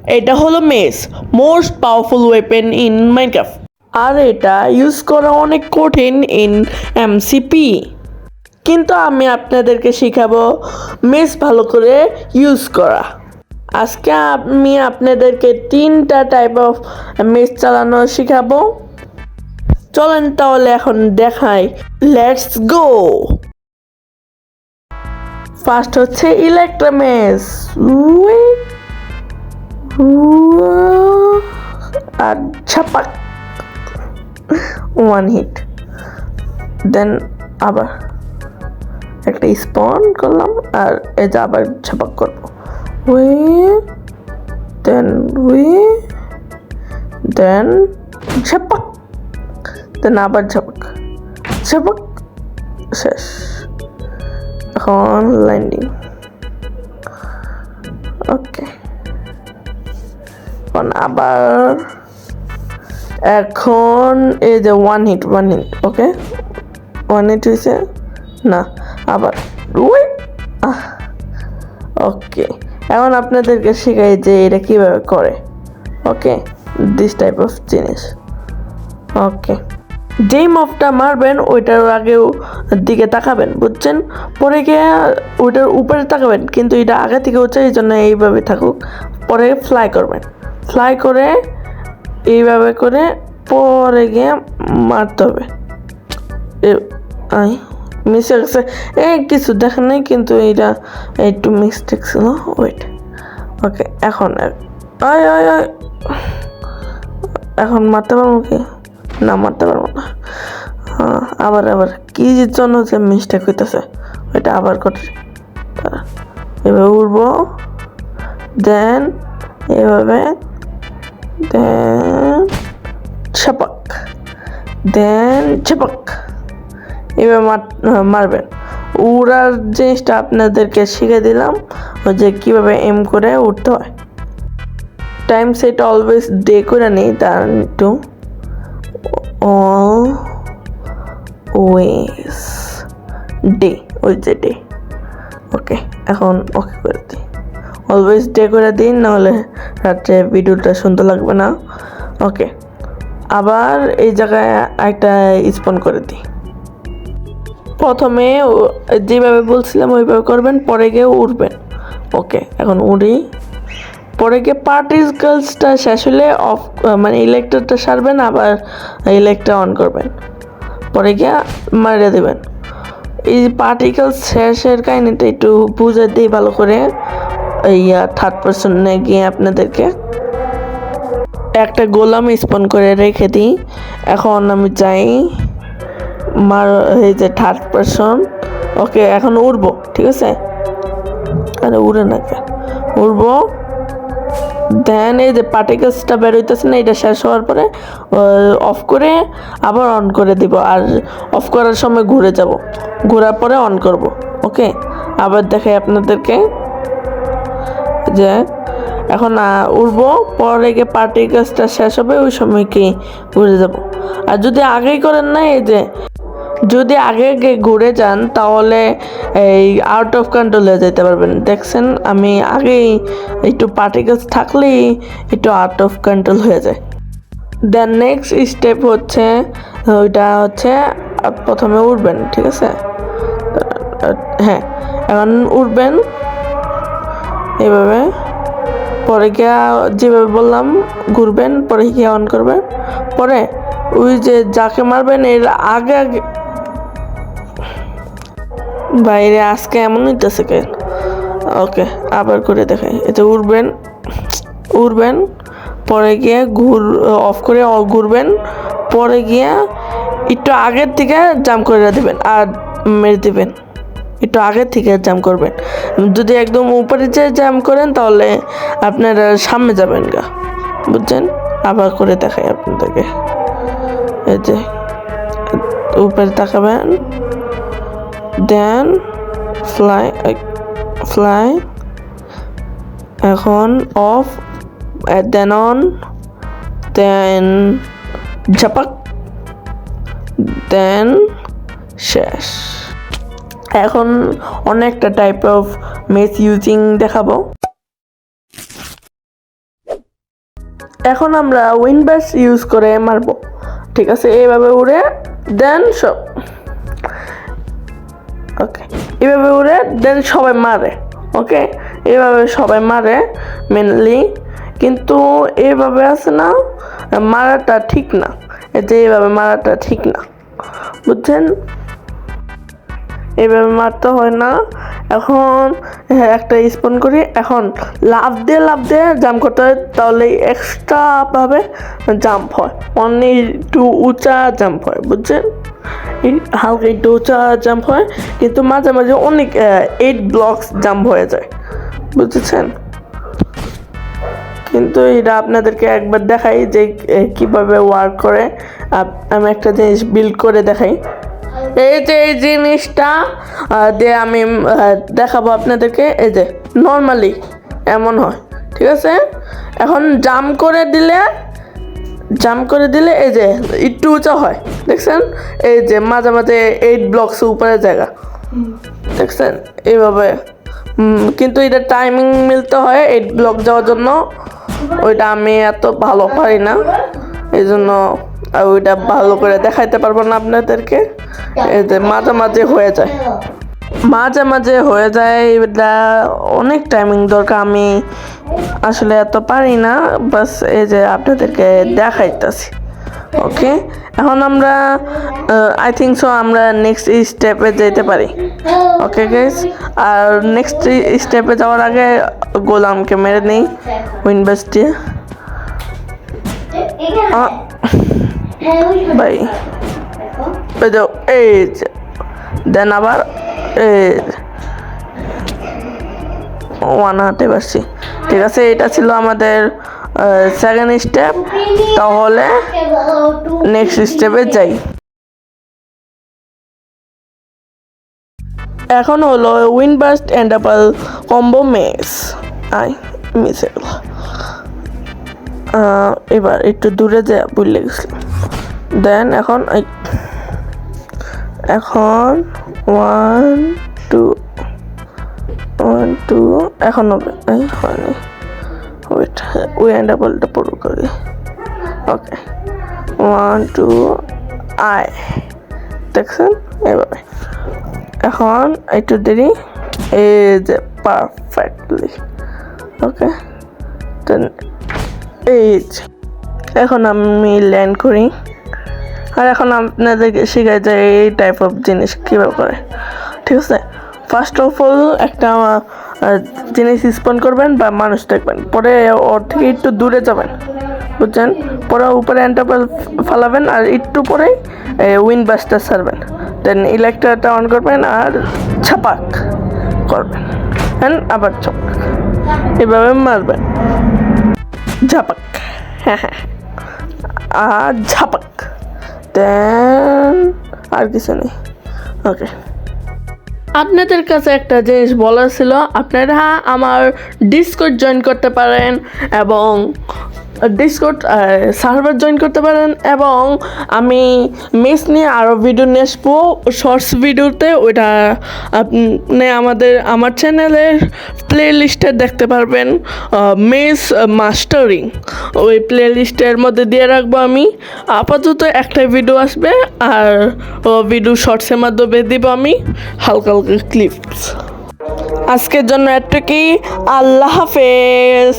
এটা হলো mace, most powerful weapon in Minecraft, আর এটা ইউজ করা অনেক কঠিন ইন এমসিপি। কিন্তু আমি আপনাদেরকে শেখাবো মেস ভালো করে ইউজ করা। আজকে আমি আপনাদেরকে 3টা টাইপ অফ মেস চালানো শেখাবো। চলেন তাহলে এখন দেখাই, লেটস গো। ফার্স্ট হচ্ছে ইলেকট্রা মেস, আর ছাপাক, 1 হিট। দেন আবার একটা স্পন করলাম, আর এই যে আবার ছাপাক করবো, দেন ছাপাক, দেন আবার ঝাপাক ঝাপাক, শেষ। এখন ল্যান্ডিং। ওকে, এখন এই যে 1 হিট, ওকে 1 হিট হয়েছে না, আবার ওকে। এখন আপনাদেরকে শেখাই যে এটা কিভাবে করে। ওকে, দিস টাইপ অফ জিনিস। ওকে, যেই মফটা মারবেন ওইটার আগেও দিকে তাকাবেন, বুঝছেন? পরে গিয়ে ওইটার উপরে তাকাবেন, কিন্তু এটা আগে থেকে হচ্ছে, এই জন্য এইভাবে থাকুক। পরে ফ্লাই করবেন, ফ্লাই করে এইভাবে করে পরে গিয়ে মারতে হবে। মিস হয়ে গেছে, কিছু দেখেন নাই, কিন্তু এইটা একটু মিস্টেক ছিল। ওয়েট, ওকে। এখন মারতে পারবো কি না? মারতে পারবো না। আবার কি জন্য যে মিস্টেক হইতেছে ওইটা আবার করছি। এভাবে উঠবো, দেন এভাবে, দেন ছাপাক, দেন ছাপাক, এভাবে মারবেন। উড়ার জিনিসটা আপনাদেরকে শিখে দিলাম, ওই যে কীভাবে এম করে উঠতে হয়। টাইম সেট অলওয়েজ ডে করে নেই, তার একটু অলওয়েজ ডে, ওই যে ডে। ওকে, এখন ওকে করে দিই, অলওয়েজ ডে করে দিন, নাহলে রাত্রে ভিডিওটা সুন্দর লাগবে না। ওকে, আবার এই জায়গায় একটা স্পন করে দিই। প্রথমে যেভাবে বলছিলাম ওইভাবে করবেন, পরে গিয়ে উঠবেন। ওকে, এখন উড়ি। পরে গিয়ে পার্টিকেলসটা শেষ হলে অফ, মানে ইলেকট্রিকটা সারবেন, আবার ইলেকট্রিক অন করবেন, পরে গিয়ে মারিয়ে দেবেন। এই পার্টিকেলস শেষের কাহিনিটা একটু বুঝে দিই ভালো করে, থার্ড পার্সনে গিয়ে আপনাদেরকে একটা গোলাম স্পন করে রেখে দিই। এখন আমি যাই এই যে থার্ড পার্সন। ওকে, এখন উড়বো, ঠিক আছে? আরে উড়ে না কে, উড়বো। দেন এই যে পার্টিকেলসটা বের হইতেছে না, এটা শেষ হওয়ার পরে অফ করে আবার অন করে দিব, আর অফ করার সময় ঘুরে যাব, ঘোরার পরে অন করব। ওকে, আবার দেখাই আপনাদেরকে যে এখন উড়বো, পরে গিয়ে পার্টিকেলসটা শেষ হবে, ওই সময় কি ঘুরে যাব। আর যদি আগেই করেন না, এই যে যদি আগে ঘুরে যান, তাহলে এই আউট অফ কন্ট্রোল হয়ে যেতে পারবেন। দেখছেন, আমি আগেই একটু পার্টিকেলস থাকলেই একটু আউট অফ কন্ট্রোল হয়ে যায়। দেন নেক্সট স্টেপ হচ্ছে, ওইটা হচ্ছে প্রথমে উঠবেন, ঠিক আছে? হ্যাঁ, এখন উঠবেন এভাবে, পরে গিয়া যেভাবে বললাম ঘুরবেন, পরে গিয়ে অন করবেন, পরে ওই যে যাকে মারবেন এর আগে বাইরে আজকে এমন হইতেছে কে। ওকে, আবার করে দেখাই। এতে উড়বেন, পরে গিয়ে অফ করে ঘুরবেন, পরে গিয়ে একটু আগের থেকে জাম্প করে দেবেন আর মেরে দেবেন। একটু আগের থেকে জাম্প করবেন। যদি একদম উপরে যে জাম্প করেন, তাহলে আপনারা সামনে যাবেন গা, বুঝছেন? আবার করে দেখাই আপনাদেরকে। এই যে উপরে তাকাবেন, দেন ফ্লাই, এখন অফ, দেন অন, দেন ঝাপাক, দেন শেষ। এখন অনেকটা টাইপ অফ মেস ইউজিং দেখাবো। এখন আমরা উইন্ডবাস ইউজ করে মারবো, ঠিক আছে? এইভাবে উড়ে দেন সব, ওকে, এইভাবে উড়ে দেন সবাই মারে, ওকে, এইভাবে সবাই মারে মেনলি। কিন্তু এইভাবে আছে না, মারাটা ঠিক না, এতে এইভাবে মারাটা ঠিক না, বুঝছেন? এইভাবে মারতে হয় না। এখন একটা স্পন করি, এখন লাফ দিয়ে জাম্প করতে হয়, তাহলে এক্সট্রা ভাবে জাম্প হয়, অনেক একটু উঁচা জাম্প হয়, বুঝছেন? হালকা একটু উঁচা জাম্প হয়, কিন্তু মাঝে মাঝে অনেক 8 ব্লকস জাম্প হয়ে যায়, বুঝেছেন? কিন্তু এটা আপনাদেরকে একবার দেখাই যে কিভাবে ওয়ার্ক করে। আমি একটা জিনিস বিল্ড করে দেখাই। এই যে এই জিনিসটা দিয়ে আমি দেখাবো আপনাদেরকে। এই যে নর্মালি এমন হয়, ঠিক আছে? এখন জাম্প করে দিলে এই যে একটু উঁচা হয়, দেখছেন? এই যে মাঝে মাঝে 8 ব্লকস উপরে জায়গা, দেখছেন? এইভাবে কিন্তু এটা টাইমিং মিলতে হয় 8 ব্লক যাওয়ার জন্য, ওইটা আমি এত ভালো পারি না, এই জন্য ওইটা ভালো করে দেখাইতে পারবো না আপনাদেরকে। এই যে মাঝে মাঝে হয়ে যায়, এটা অনেক টাইমিং দরকার, আমি আসলে এত পারি না, বাস এই যে আপনাদেরকে দেখাইতেছি, ওকে? এখন আমরা আই থিঙ্ক সো আমরা নেক্সট স্টেপে যেতে পারি, ওকে গাইস? আর নেক্সট স্টেপে যাওয়ার আগে গোলামকে মেরে নেই উইন্ডবাস দিয়ে। ভাই এই দেন আবার ওয়ান হাতে পারছি, ঠিক আছে? এটা ছিল আমাদের সেকেন্ড স্টেপ। তাহলে নেক্সট স্টেপে যাই। এখন হলো wind blast and double combo mace. Miss এবার একটু দূরে যা ভুলে গেছিলাম। দেন এখন 1 2 1 2 এখন হবে হয়নি, ওয়েট উইন্ড ডাবলটা পুরো করি, ওকে 1 2 দেখছেন? এভাবে এখন একটু দেরি, এই যে পারফেক্টলি, ওকে। এই এখন আমি ল্যান্ড করি, আর এখন আপনাদেরকে শেখাই যায় এই টাইপ অফ জিনিস কীভাবে করে, ঠিক আছে? ফার্স্ট অফ অল একটা জিনিস স্পন করবেন বা মানুষ দেখবেন, পরে ওর থেকে একটু দূরে যাবেন, বুঝছেন? পরে উপরে এন্টারপাল ফালাবেন, আর একটু পরে উইন্ডবাসটা ছাড়বেন, দেন ইলেকট্রাটা অন করবেন আর ছাপাক করবেন, হ্যাঁ আবার ছাপাক, এভাবে মারবেন, ঝাপাক, হ্যাঁ, আর ঝাপাক, দেন আর কিছু নেই, ওকে। আপনাদের কাছে একটা জিনিস বলার ছিল, আপনারা আমার ডিসকর্ড জয়েন করতে পারেন এবং ডিসকর্ড সার্ভার জয়েন করতে পারেন, এবং আমি মেস নিয়ে আরও ভিডিও নিয়ে আসবো শর্টস ভিডিওতে, ওইটা আপনি আমার চ্যানেলের প্লে লিস্টে দেখতে পারবেন, মেস মাস্টারিং, ওই প্লে লিস্টের মধ্যে দিয়ে রাখবো আমি। আপাতত একটাই ভিডিও আসবে, আর ভিডিও শর্টসের মাধ্যমে দিব আমি হালকা হালকা ক্লিপস। আজকের জন্য এটুকুই, আল্লাহ হাফেজ।